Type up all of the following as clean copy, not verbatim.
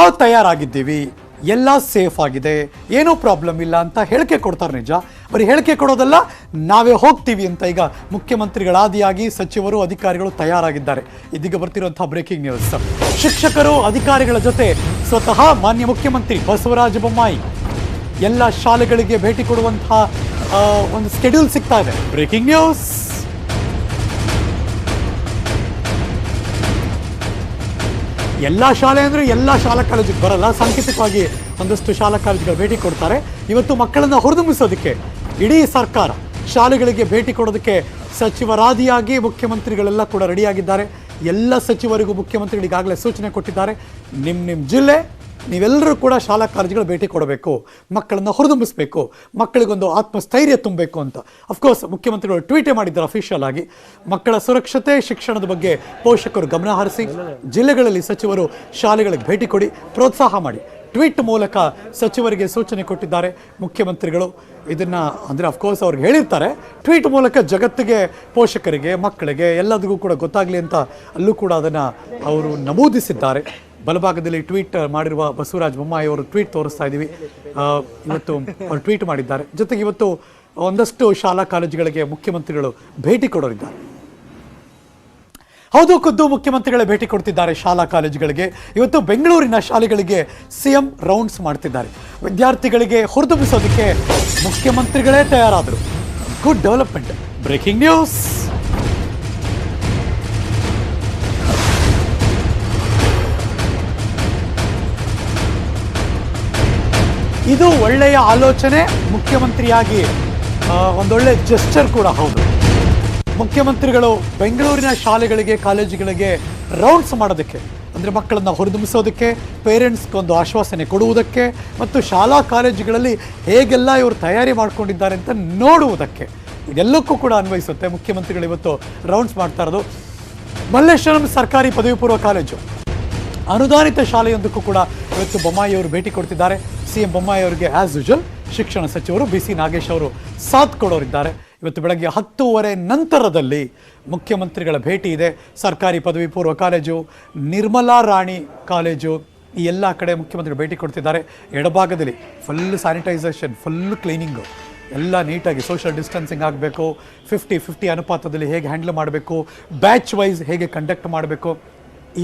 ನಾವು ತಯಾರಾಗಿದ್ದೀವಿ, ಎಲ್ಲ ಸೇಫ್ ಆಗಿದೆ, ಏನೂ ಪ್ರಾಬ್ಲಮ್ ಇಲ್ಲ ಅಂತ ಹೇಳಿಕೆ ಕೊಡ್ತಾರೆ. ನಿಜ, ಬರೀ ಹೇಳಿಕೆ ಕೊಡೋದಲ್ಲ, ನಾವೇ ಹೋಗ್ತೀವಿ ಅಂತ ಈಗ ಮುಖ್ಯಮಂತ್ರಿಗಳಾದಿಯಾಗಿ ಸಚಿವರು ಅಧಿಕಾರಿಗಳು ತಯಾರಾಗಿದ್ದಾರೆ. ಇದೀಗ ಬರ್ತಿರುವಂತಹ ಬ್ರೇಕಿಂಗ್ ನ್ಯೂಸ್. ಶಿಕ್ಷಕರು ಅಧಿಕಾರಿಗಳ ಜೊತೆ ಸ್ವತಃ ಮಾನ್ಯ ಮುಖ್ಯಮಂತ್ರಿ ಬಸವರಾಜ ಬೊಮ್ಮಾಯಿ ಎಲ್ಲ ಶಾಲೆಗಳಿಗೆ ಭೇಟಿ ಕೊಡುವಂತಹ ಒಂದು ಸ್ಕೆಡ್ಯೂಲ್ ಸಿಗ್ತಾ ಇದೆ. Breaking news. ಎಲ್ಲ ಶಾಲೆ ಅಂದರೆ ಎಲ್ಲ ಶಾಲಾ ಕಾಲೇಜಿಗೆ ಬರಲ್ಲ, ಸಾಂಕೇತಿಕವಾಗಿ ಒಂದಷ್ಟು ಶಾಲಾ ಕಾಲೇಜುಗಳು ಭೇಟಿ ಕೊಡ್ತಾರೆ. ಇವತ್ತು ಮಕ್ಕಳನ್ನು ಹುರಿದುಂಬಿಸೋದಕ್ಕೆ ಇಡೀ ಸರ್ಕಾರ ಶಾಲೆಗಳಿಗೆ ಭೇಟಿ ಕೊಡೋದಕ್ಕೆ ಸಚಿವರಾದಿಯಾಗಿ ಮುಖ್ಯಮಂತ್ರಿಗಳೆಲ್ಲ ಕೂಡ ರೆಡಿಯಾಗಿದ್ದಾರೆ. ಎಲ್ಲ ಸಚಿವರಿಗೂ ಮುಖ್ಯಮಂತ್ರಿಗಳಿಗಾಗಲೇ ಸೂಚನೆ ಕೊಟ್ಟಿದ್ದಾರೆ, ನಿಮ್ಮ ಜಿಲ್ಲೆ ನೀವೆಲ್ಲರೂ ಕೂಡ ಶಾಲಾ ಕಾಲೇಜುಗಳು ಭೇಟಿ ಕೊಡಬೇಕು, ಮಕ್ಕಳನ್ನು ಹುರಿದುಂಬಿಸಬೇಕು, ಮಕ್ಕಳಿಗೊಂದು ಆತ್ಮಸ್ಥೈರ್ಯ ತುಂಬಬೇಕು ಅಂತ. ಅಫ್ಕೋರ್ಸ್ ಮುಖ್ಯಮಂತ್ರಿಗಳು ಟ್ವೀಟೇ ಮಾಡಿದ್ದಾರೆ ಅಫಿಷಿಯಲ್ ಆಗಿ. ಮಕ್ಕಳ ಸುರಕ್ಷತೆ, ಶಿಕ್ಷಣದ ಬಗ್ಗೆ ಪೋಷಕರು ಗಮನ ಹರಿಸಿ, ಜಿಲ್ಲೆಗಳಲ್ಲಿ ಸಚಿವರು ಶಾಲೆಗಳಿಗೆ ಭೇಟಿ ಕೊಡಿ, ಪ್ರೋತ್ಸಾಹ ಮಾಡಿ. ಟ್ವೀಟ್ ಮೂಲಕ ಸಚಿವರಿಗೆ ಸೂಚನೆ ಕೊಟ್ಟಿದ್ದಾರೆ ಮುಖ್ಯಮಂತ್ರಿಗಳು. ಇದನ್ನು ಅಂದರೆ ಅಫ್ಕೋರ್ಸ್ ಅವ್ರಿಗೆ ಹೇಳಿರ್ತಾರೆ, ಟ್ವೀಟ್ ಮೂಲಕ ಜಗತ್ತಿಗೆ, ಪೋಷಕರಿಗೆ, ಮಕ್ಕಳಿಗೆ ಎಲ್ಲದಕ್ಕೂ ಕೂಡ ಗೊತ್ತಾಗಲಿ ಅಂತ ಅಲ್ಲೂ ಕೂಡ ಅದನ್ನು ಅವರು ನಮೂದಿಸಿದ್ದಾರೆ. ಬಲಭಾಗದಲ್ಲಿ ಟ್ವೀಟ್ ಮಾಡಿರುವ ಬಸವರಾಜ ಬೊಮ್ಮಾಯಿ ಅವರು ಟ್ವೀಟ್ ತೋರಿಸ್ತಾ ಇದ್ದೀವಿ. ಇವತ್ತು ಅವರು ಟ್ವೀಟ್ ಮಾಡಿದ್ದಾರೆ. ಜೊತೆಗೆ ಇವತ್ತು ಒಂದಷ್ಟು ಶಾಲಾ ಕಾಲೇಜುಗಳಿಗೆ ಮುಖ್ಯಮಂತ್ರಿಗಳು ಭೇಟಿ ಕೊಡೋರಿದ್ದಾರೆ. ಹೌದು, ಖುದ್ದು ಮುಖ್ಯಮಂತ್ರಿಗಳೇ ಭೇಟಿ ಕೊಡ್ತಿದ್ದಾರೆ ಶಾಲಾ ಕಾಲೇಜುಗಳಿಗೆ. ಇವತ್ತು ಬೆಂಗಳೂರಿನ ಶಾಲೆಗಳಿಗೆ ಸಿಎಂ ರೌಂಡ್ಸ್ ಮಾಡ್ತಿದ್ದಾರೆ. ವಿದ್ಯಾರ್ಥಿಗಳಿಗೆ ಹುರಿದುಂಬಿಸೋದಕ್ಕೆ ಮುಖ್ಯಮಂತ್ರಿಗಳೇ ತಯಾರಾದರು. Good development. Breaking news. ಇದು ಒಳ್ಳೆಯ ಆಲೋಚನೆ, ಮುಖ್ಯಮಂತ್ರಿಯಾಗಿ ಒಂದೊಳ್ಳೆ ಜೆಸ್ಚರ್ ಕೂಡ ಹೌದು. ಮುಖ್ಯಮಂತ್ರಿಗಳು ಬೆಂಗಳೂರಿನ ಶಾಲೆಗಳಿಗೆ, ಕಾಲೇಜುಗಳಿಗೆ ರೌಂಡ್ಸ್ ಮಾಡೋದಕ್ಕೆ, ಅಂದರೆ ಮಕ್ಕಳನ್ನು ಹುರಿದುಂಬಿಸೋದಕ್ಕೆ, ಪೇರೆಂಟ್ಸ್ಗೊಂದು ಆಶ್ವಾಸನೆ ಕೊಡುವುದಕ್ಕೆ ಮತ್ತು ಶಾಲಾ ಕಾಲೇಜುಗಳಲ್ಲಿ ಹೇಗೆಲ್ಲ ಇವರು ತಯಾರಿ ಮಾಡ್ಕೊಂಡಿದ್ದಾರೆ ಅಂತ ನೋಡುವುದಕ್ಕೆ, ಇದೆಲ್ಲಕ್ಕೂ ಕೂಡ ಅನ್ವಯಿಸುತ್ತೆ. ಮುಖ್ಯಮಂತ್ರಿಗಳು ಇವತ್ತು ರೌಂಡ್ಸ್ ಮಾಡ್ತಾ ಇರೋದು. ಮಲ್ಲೇಶ್ವರಂ ಸರ್ಕಾರಿ ಪದವಿ ಪೂರ್ವ ಕಾಲೇಜು ಅನುದಾನಿತ ಶಾಲೆಯೊಂದಕ್ಕೂ ಕೂಡ ಇವತ್ತು ಬೊಮ್ಮಾಯಿ ಅವರು ಭೇಟಿ ಕೊಡ್ತಿದ್ದಾರೆ. ಸಿಎಂ ಬೊಮ್ಮಾಯಿ ಅವರಿಗೆ ಆ್ಯಸ್ ಯೂಶುವಲ್ ಶಿಕ್ಷಣ ಸಚಿವರು BC ನಾಗೇಶ್ ಅವರು ಸಾಥ್ ಕೊಡೋರಿದ್ದಾರೆ. ಇವತ್ತು ಬೆಳಗ್ಗೆ 10:30 ನಂತರದಲ್ಲಿ ಮುಖ್ಯಮಂತ್ರಿಗಳ ಭೇಟಿ ಇದೆ. ಸರ್ಕಾರಿ ಪದವಿ ಪೂರ್ವ ಕಾಲೇಜು, ನಿರ್ಮಲಾ ರಾಣಿ ಕಾಲೇಜು, ಈ ಎಲ್ಲ ಕಡೆ ಮುಖ್ಯಮಂತ್ರಿಗಳು ಭೇಟಿ ಕೊಡ್ತಿದ್ದಾರೆ. ಎಡಭಾಗದಲ್ಲಿ ಫುಲ್ ಸ್ಯಾನಿಟೈಸೇಷನ್, ಫುಲ್ ಕ್ಲೀನಿಂಗು, ಎಲ್ಲ ನೀಟಾಗಿ ಸೋಷಿಯಲ್ ಡಿಸ್ಟೆನ್ಸಿಂಗ್ ಆಗಬೇಕು, 50-50 ಅನುಪಾತದಲ್ಲಿ ಹೇಗೆ ಹ್ಯಾಂಡಲ್ ಮಾಡಬೇಕು, ಬ್ಯಾಚ್ ವೈಸ್ ಹೇಗೆ ಕಂಡಕ್ಟ್ ಮಾಡಬೇಕು,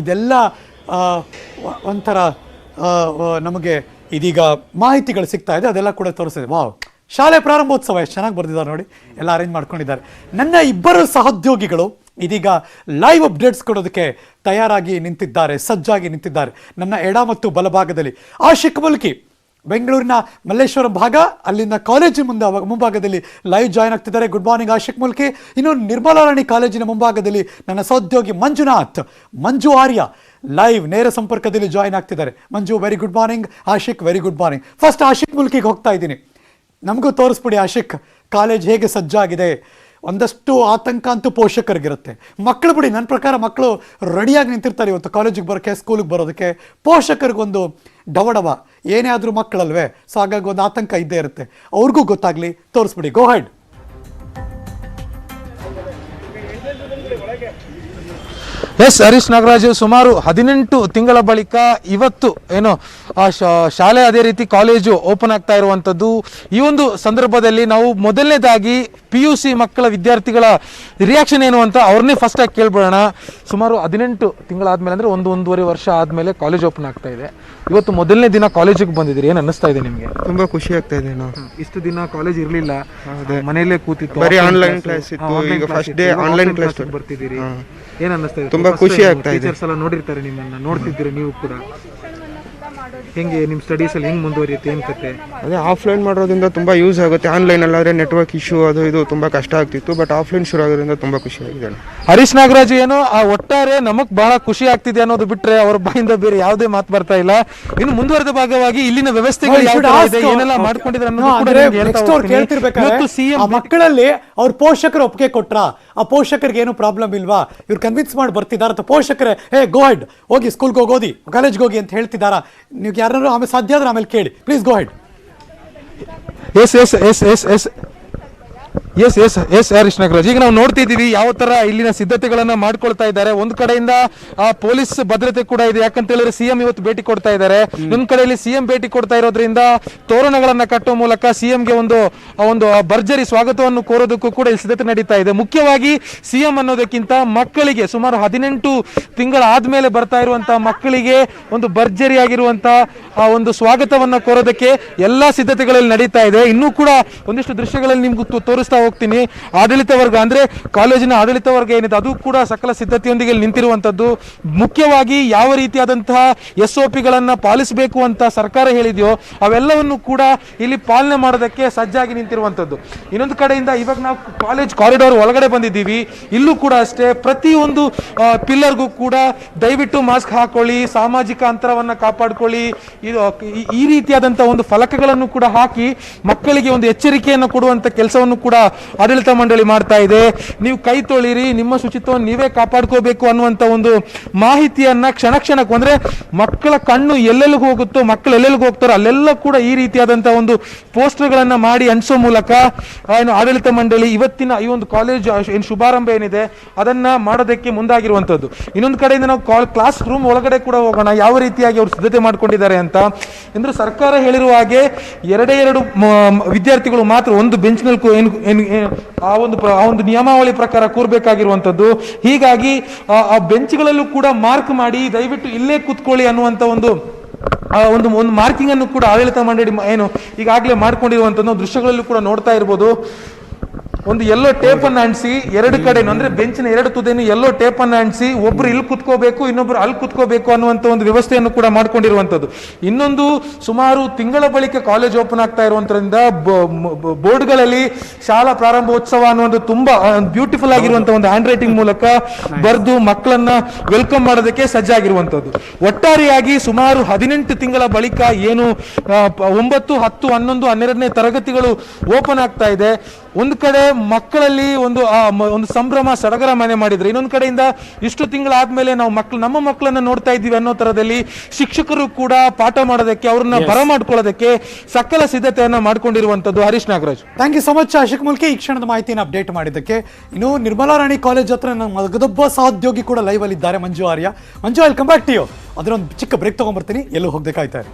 ಇದೆಲ್ಲ ಒಂಥರ ನಮಗೆ ಇದೀಗ ಮಾಹಿತಿಗಳು ಸಿಗ್ತಾ ಇದೆ. ಅದೆಲ್ಲ ಕೂಡ ತೋರಿಸಿದೆ. ವಾವ್, ಶಾಲೆ ಪ್ರಾರಂಭೋತ್ಸವ ಎಷ್ಟು ಚೆನ್ನಾಗಿ ಬರೆದಿದ್ದಾರೆ ನೋಡಿ, ಎಲ್ಲ ಅರೇಂಜ್ ಮಾಡ್ಕೊಂಡಿದ್ದಾರೆ. ನನ್ನ ಇಬ್ಬರು ಸಹೋದ್ಯೋಗಿಗಳು ಇದೀಗ ಲೈವ್ ಅಪ್ಡೇಟ್ಸ್ ಕೊಡೋದಕ್ಕೆ ತಯಾರಾಗಿ ನಿಂತಿದ್ದಾರೆ, ಸಜ್ಜಾಗಿ ನಿಂತಿದ್ದಾರೆ. ನನ್ನ ಎಡ ಮತ್ತು ಬಲಭಾಗದಲ್ಲಿ ಆಶಿಕ್ ಮುಲ್ಕಿ ಬೆಂಗಳೂರಿನ ಮಲ್ಲೇಶ್ವರಂ ಭಾಗ, ಅಲ್ಲಿಂದ ಕಾಲೇಜಿನ ಮುಂಭಾಗದಲ್ಲಿ ಲೈವ್ ಜಾಯ್ನ್ ಆಗ್ತಿದ್ದಾರೆ. Good morning Ashiq Mulki. ಇನ್ನು ನಿರ್ಮಲಾ ರಾಣಿ ಕಾಲೇಜಿನ ಮುಂಭಾಗದಲ್ಲಿ ನನ್ನ ಸಹೋದ್ಯೋಗಿ ಮಂಜು ಆರ್ಯ ಲೈವ್ ನೇರ ಸಂಪರ್ಕದಲ್ಲಿ ಜಾಯ್ನ್ ಆಗ್ತಿದ್ದಾರೆ. Manju, very good morning. Ashiq, very good morning. First Ashiq ಮುಲ್ಕಿಗೆ ಹೋಗ್ತಾ ಇದ್ದೀನಿ. ನಮಗೂ ತೋರಿಸ್ಬಿಡಿ ಆಶಿಕ್, ಕಾಲೇಜ್ ಹೇಗೆ ಸಜ್ಜಾಗಿದೆ. ಒಂದಷ್ಟು ಆತಂಕ ಅಂತೂ ಪೋಷಕರಿಗಿರುತ್ತೆ. ಮಕ್ಕಳು ಬಿಡಿ, ನನ್ನ ಪ್ರಕಾರ ಮಕ್ಕಳು ರೆಡಿಯಾಗಿ ನಿಂತಿರ್ತಾರೆ ಇವತ್ತು ಕಾಲೇಜಿಗೆ ಬರೋಕ್ಕೆ, ಸ್ಕೂಲಿಗೆ ಬರೋದಕ್ಕೆ. ಪೋಷಕರಿಗೊಂದು ಡವಡವ, ಏನೇ ಆದರೂ ಮಕ್ಕಳಲ್ವೇ, ಸೊ ಹಾಗಾಗಿ ಒಂದು ಆತಂಕ ಇದ್ದೇ ಇರುತ್ತೆ. ಅವ್ರಿಗೂ ಗೊತ್ತಾಗಲಿ, ತೋರಿಸ್ಬಿಡಿ. ಗೋ ಹೆಡ್. ಎಸ್ ಹರೀಶ್ ನಾಗರಾಜು, ಸುಮಾರು 18 ತಿಂಗಳ ಬಳಿಕ ಇವತ್ತು ಏನು ಶಾಲೆ ಅದೇ ರೀತಿ ಕಾಲೇಜು ಓಪನ್ ಆಗ್ತಾ ಇರುವಂಥದ್ದು. ಈ ಒಂದು ಸಂದರ್ಭದಲ್ಲಿ ನಾವು ಮೊದಲನೇದಾಗಿ PUC ಮಕ್ಕಳ ವಿದ್ಯಾರ್ಥಿಗಳ ರಿಯಾಕ್ಷನ್ ಏನು ಅಂತ ಅವ್ರನ್ನೇ ಫಸ್ಟ್ ಆಗಿ ಕೇಳ್ಬಿಡೋಣ. ಸುಮಾರು 18 ತಿಂಗಳಾದ್ಮೇಲೆ ಅಂದರೆ 1-1.5 ವರ್ಷ ಆದಮೇಲೆ ಕಾಲೇಜ್ ಓಪನ್ ಆಗ್ತಾ ಇದೆ. ಇವತ್ತು ಮೊದಲನೇ ದಿನ ಕಾಲೇಜಿಗೆ ಬಂದಿದ್ದೀರಿ, ಏನು ಅನ್ನಿಸ್ತಾ ಇದೆ ನಿಮಗೆ? ತುಂಬಾ ಖುಷಿ ಆಗ್ತಾ ಇದೆ. ಇಷ್ಟು ದಿನ ಕಾಲೇಜ್ ಇರಲಿಲ್ಲ, ಮನೆಯಲ್ಲೇ ಕೂತಿತ್ತು, ಬರೀ ಆನ್ಲೈನ್ ಕ್ಲಾಸ್ ಇತ್ತು. ಈಗ ಫಸ್ಟ್ ಡೇ ಆನ್ಲೈನ್ ಕ್ಲಾಸ್ ಬರ್ತಿದ್ದೀರಿ, ಏನ್ ಅನ್ನಿಸ್ತಾ ಇದೆ? ತುಂಬಾ ಖುಷಿ ಆಗ್ತಾ ಇದೆ. ಟೀಚರ್ಸ್ ಎಲ್ಲ ನೋಡಿರ್ತಾರೆ ನಿಮ್ಮನ್ನ, ನೋಡ್ತಿದ್ದೀರಿ ನೀವು ಕೂಡ. ಹೆಂಗೆ ನಿಮ್ಮ ಸ್ಟಡೀಸ್ ಅಲ್ಲಿ ಹೆಂಗೆ ಮುಂದುವರಿಯುತ್ತೆ, ಏನು ಕತೆ? ಅದೇ ಆಫ್ಲೈನ್ ಮಾಡೋದ್ರಿಂದ ತುಂಬಾ ಯೂಸ್ ಆಗುತ್ತೆ. ಆನ್ಲೈನ್ ಅಲ್ಲಾದ್ರೆ ನೆಟ್ವರ್ಕ್ ಇಶ್ಯೂ ಅದು ಇದು ತುಂಬಾ ಕಷ್ಟ ಆಗ್ತಿತ್ತು. ಬಟ್ ಆಫ್ಲೈನ್ ಶುರು ಆಗೋದ್ರಿಂದ ತುಂಬಾ ಖುಷಿ ಆಗಿದೆ. ಹರೀಶ್ ನಾಗರಾಜ್, ಏನು ಆ ಒಟ್ಟಾರೆ ನಮಗ್ ಬಹಳ ಖುಷಿ ಆಗ್ತಿದೆ ಅನ್ನೋದು ಬಿಟ್ರೆ ಅವ್ರ ಬಾಯಿಂದ ಬೇರೆ ಯಾವುದೇ ಮಾತು ಬರ್ತಾ ಇಲ್ಲ. ಇನ್ನು ಮುಂದುವರೆದ ಭಾಗವಾಗಿ ಇಲ್ಲಿನ ವ್ಯವಸ್ಥೆಗಳು ಏನೆಲ್ಲ ಮಾಡ್ಕೊಂಡಿದ್ದಾರೆ ಮಕ್ಕಳಲ್ಲಿ ಅವ್ರ ಪೋಷಕರು ಒಪ್ಪಿಗೆ ಕೊಟ್ರ, ಆ ಪೋಷಕರಿಗೆ ಏನು ಪ್ರಾಬ್ಲಮ್ ಇಲ್ವಾ, ಇವ್ರು ಕನ್ವಿನ್ಸ್ ಮಾಡಿ ಬರ್ತಿದಾರ ಅಥವಾ ಪೋಷಕರೇ ಗೋ ಹೆಡ್ ಹೋಗಿ ಸ್ಕೂಲ್ಗೆ ಹೋಗೋದಿ, ಕಾಲೇಜ್ಗೆ ಹೋಗಿ ಅಂತ ಹೇಳ್ತಿದಾರ? ನೀವು ಯಾರು ಆಮೇಲೆ ಸಾಧ್ಯ ಆದ್ರೆ ಆಮೇಲೆ ಕೇಳಿ, please go ahead. Yes yes yes yes yes yes yes yes Harish Nagaraj, ಈಗ ನಾವು ನೋಡ್ತಿದ್ದೀವಿ ಯಾವ ತರ ಇಲ್ಲಿನ ಸಿದ್ಧತೆಗಳನ್ನ ಮಾಡ್ಕೊಳ್ತಾ ಇದ್ದಾರೆ. ಒಂದ್ ಕಡೆಯಿಂದ ಪೊಲೀಸ್ ಭದ್ರತೆ ಕೂಡ ಇದೆ, ಯಾಕಂತ ಹೇಳಿದ್ರೆ ಸಿಎಂ ಇವತ್ತು ಭೇಟಿ ಕೊಡ್ತಾ ಇದ್ದಾರೆ. ಇನ್ನೊಂದ್ ಕಡೆಯಲ್ಲಿ ಸಿಎಂ ಭೇಟಿ ಕೊಡ್ತಾ ಇರೋದ್ರಿಂದ ತೋರಣಗಳನ್ನ ಕಟ್ಟುವ ಮೂಲಕ ಸಿಎಂಗೆ ಒಂದು ಭರ್ಜರಿ ಸ್ವಾಗತವನ್ನು ಕೋರೋದಕ್ಕೂ ಕೂಡ ಇಲ್ಲಿ ಸಿದ್ಧತೆ ನಡೀತಾ ಇದೆ. ಮುಖ್ಯವಾಗಿ ಸಿಎಂ ಅನ್ನೋದಕ್ಕಿಂತ ಮಕ್ಕಳಿಗೆ ಸುಮಾರು 18 ತಿಂಗಳ ಆದ್ಮೇಲೆ ಬರ್ತಾ ಇರುವಂತಹ ಮಕ್ಕಳಿಗೆ ಒಂದು ಭರ್ಜರಿಯಾಗಿರುವಂತಹ ಒಂದು ಸ್ವಾಗತವನ್ನ ಕೋರೋದಕ್ಕೆ ಎಲ್ಲಾ ಸಿದ್ಧತೆಗಳಲ್ಲಿ ನಡೀತಾ ಇದೆ. ಇನ್ನೂ ಕೂಡ ಒಂದಿಷ್ಟು ದೃಶ್ಯಗಳಲ್ಲಿ ನಿಮ್ಗೆ ತೋರಿಸ್ತಾ ಹೋಗ್ತೀನಿ. ಆಡಳಿತ ವರ್ಗ ಅಂದ್ರೆ ಕಾಲೇಜಿನ ಆಡಳಿತ ವರ್ಗ ಏನಿದೆ ಅದು ಕೂಡ ಸಕಲ ಸಿದ್ಧತೆಯೊಂದಿಗೆ ನಿಂತಿರುವಂತದ್ದು. ಮುಖ್ಯವಾಗಿ ಯಾವ ರೀತಿಯಾದಂತಹ SOPಗಳನ್ನ ಪಾಲಿಸಬೇಕು ಅಂತ ಸರ್ಕಾರ ಹೇಳಿದೆಯೋ ಅವೆಲ್ಲವನ್ನು ಕೂಡ ಇಲ್ಲಿ ಪಾಲನೆ ಮಾಡೋದಕ್ಕೆ ಸಜ್ಜಾಗಿ ನಿಂತಿರುವಂತದ್ದು. ಇನ್ನೊಂದು ಕಡೆಯಿಂದ ಇವಾಗ ನಾವು ಕಾಲೇಜ್ ಕಾರಿಡಾರ್ ಒಳಗಡೆ ಬಂದಿದ್ದೀವಿ. ಇಲ್ಲೂ ಕೂಡ ಅಷ್ಟೇ ಪ್ರತಿಯೊಂದು ಪಿಲ್ಲರ್ಗೂ ಕೂಡ ದಯವಿಟ್ಟು ಮಾಸ್ಕ್ ಹಾಕೊಳ್ಳಿ, ಸಾಮಾಜಿಕ ಅಂತರವನ್ನ ಕಾಪಾಡ್ಕೊಳ್ಳಿ, ಈ ರೀತಿಯಾದಂತಹ ಒಂದು ಫಲಕಗಳನ್ನು ಕೂಡ ಹಾಕಿ ಮಕ್ಕಳಿಗೆ ಒಂದು ಎಚ್ಚರಿಕೆಯನ್ನು ಕೊಡುವಂತ ಕೆಲಸವನ್ನು ಕೂಡ ಆಡಳಿತ ಮಂಡಳಿ ಮಾಡ್ತಾ ಇದೆ. ನೀವು ಕೈ ತೊಳಿರಿ, ನಿಮ್ಮ ಶುಚಿತ್ವವನ್ನು ನೀವೇ ಕಾಪಾಡ್ಕೋಬೇಕು ಅನ್ನುವಂತ ಒಂದು ಮಾಹಿತಿಯನ್ನ ಕ್ಷಣಕ್ಕೂ ಅಂದ್ರೆ ಮಕ್ಕಳ ಕಣ್ಣು ಎಲ್ಲೆಲ್ಲಿಗೆ ಹೋಗುತ್ತೋ, ಮಕ್ಕಳು ಎಲ್ಲೆಲ್ಲಿಗೆ ಹೋಗ್ತಾರೋ ಅಲ್ಲೆಲ್ಲ ಕೂಡ ಈ ರೀತಿಯಾದಂತಹ ಒಂದು ಪೋಸ್ಟರ್ಗಳನ್ನ ಮಾಡಿ ಅಂಟಿಸೋ ಮೂಲಕ ಏನು ಆಡಳಿತ ಮಂಡಳಿ ಇವತ್ತಿನ ಈ ಒಂದು ಕಾಲೇಜ್ ಏನು ಶುಭಾರಂಭ ಏನಿದೆ ಅದನ್ನ ಮಾಡೋದಕ್ಕೆ ಮುಂದಾಗಿರುವಂತದ್ದು. ಇನ್ನೊಂದು ಕಡೆಯಿಂದ ನಾವು ಕ್ಲಾಸ್ ರೂಮ್ ಒಳಗಡೆ ಕೂಡ ಹೋಗೋಣ, ಯಾವ ರೀತಿಯಾಗಿ ಅವರು ಸಿದ್ಧತೆ ಮಾಡ್ಕೊಂಡಿದ್ದಾರೆ ಅಂತ. ಅಂದ್ರೆ ಸರ್ಕಾರ ಹೇಳಿರುವ ಹಾಗೆ ಎರಡು ವಿದ್ಯಾರ್ಥಿಗಳು ಮಾತ್ರ ಒಂದು ಬೆಂಚ್ನಲ್ಲಿ ಆ ಒಂದು ನಿಯಮಾವಳಿ ಪ್ರಕಾರ ಕೂರ್ಬೇಕಾಗಿರುವಂತದ್ದು. ಹೀಗಾಗಿ ಆ ಬೆಂಚ್ಗಳಲ್ಲೂ ಕೂಡ ಮಾರ್ಕ್ ಮಾಡಿ ದಯವಿಟ್ಟು ಇಲ್ಲೇ ಕೂತ್ಕೊಳ್ಳಿ ಅನ್ನುವಂತ ಒಂದು ಮಾರ್ಕಿಂಗ್ ಅನ್ನು ಕೂಡ ಆಡಳಿತ ಮಂಡಳಿ ಏನು ಈಗಾಗಲೇ ಮಾಡ್ಕೊಂಡಿರುವಂತ ದೃಶ್ಯಗಳಲ್ಲೂ ಕೂಡ ನೋಡ್ತಾ ಇರ್ಬೋದು. ಒಂದು ಎಲ್ಲೋ ಟೇಪ್ ಅನ್ನು ಅಂಟಿಸಿ ಎರಡು ಕಡೆ ಅಂದ್ರೆ ಬೆಂಚಿನ ಎರಡು ತುದಿಯನ್ನು ಎಲ್ಲೋ ಟೇಪ್ ಅನ್ನು ಅಂಟಿಸಿ ಒಬ್ರು ಇಲ್ಲಿ ಕುತ್ಕೋಬೇಕು, ಇನ್ನೊಬ್ರು ಅಲ್ಲಿ ಕುತ್ಕೋಬೇಕು ಅನ್ನುವಂತ ಒಂದು ವ್ಯವಸ್ಥೆಯನ್ನು ಕೂಡ ಮಾಡ್ಕೊಂಡಿರುವಂತದ್ದು. ಇನ್ನೊಂದು ಸುಮಾರು ತಿಂಗಳ ಬಳಿಕ ಕಾಲೇಜ್ ಓಪನ್ ಆಗ್ತಾ ಇರುವಂತರಿಂದ ಬೋರ್ಡ್ಗಳಲ್ಲಿ ಶಾಲಾ ಪ್ರಾರಂಭೋತ್ಸವ ಅನ್ನುವಂಥ ತುಂಬಾ ಬ್ಯೂಟಿಫುಲ್ ಆಗಿರುವಂತಹ ಒಂದು ಹ್ಯಾಂಡ್ ರೈಟಿಂಗ್ ಮೂಲಕ ಬರೆದು ಮಕ್ಕಳನ್ನ ವೆಲ್ಕಮ್ ಮಾಡೋದಕ್ಕೆ ಸಜ್ಜಾಗಿರುವಂತದ್ದು. ಒಟ್ಟಾರೆಯಾಗಿ ಸುಮಾರು 18 ತಿಂಗಳ ಬಳಿಕ ಏನು 9, 10, 11, 12ನೇ ತರಗತಿಗಳು ಓಪನ್ ಆಗ್ತಾ ಇದೆ. ಒಂದು ಕಡೆ ಮಕ್ಕಳಲ್ಲಿ ಒಂದು ಸಂಭ್ರಮ ಸಡಗರ ಮನೆ ಮಾಡಿದ್ರೆ, ಇನ್ನೊಂದು ಕಡೆಯಿಂದ ಇಷ್ಟು ತಿಂಗಳಾದ್ಮೇಲೆ ನಾವು ನಮ್ಮ ಮಕ್ಕಳನ್ನ ನೋಡ್ತಾ ಇದ್ದೀವಿ ಅನ್ನೋ ತರದಲ್ಲಿ ಶಿಕ್ಷಕರು ಕೂಡ ಪಾಠ ಮಾಡೋದಕ್ಕೆ ಅವ್ರನ್ನ ಬರಮಾಡ್ಕೊಳ್ಳೋದಕ್ಕೆ ಸಕಲ ಸಿದ್ಧತೆಯನ್ನ ಮಾಡ್ಕೊಂಡಿರುವಂತದ್ದು. Harish Nagaraj, thank you so much Ashiq Mulki, ಈ ಕ್ಷಣದ ಮಾಹಿತಿಯನ್ನು ಅಪ್ಡೇಟ್ ಮಾಡಿದ್ದಕ್ಕೆ. ಇನ್ನು ನಿರ್ಮಲಾ ರಾಣಿ ಕಾಲೇಜ್ ಹತ್ರ ನಮ್ಮ ಮಗದೊಬ್ಬ ಸಹೋದ್ಯೋಗಿ ಕೂಡ ಲೈವ್ ಅಲ್ಲಿ ಇದ್ದಾರೆ, Manju Arya. Manju, I will come back to you. ಅದರ ಒಂದು ಚಿಕ್ಕ ಬ್ರೇಕ್ ತಗೊಂಡ್ಬರ್ತೀನಿ, ಎಲ್ಲೂ ಹೋಗ್ಬೇಕಾಯ್ತಾರೆ.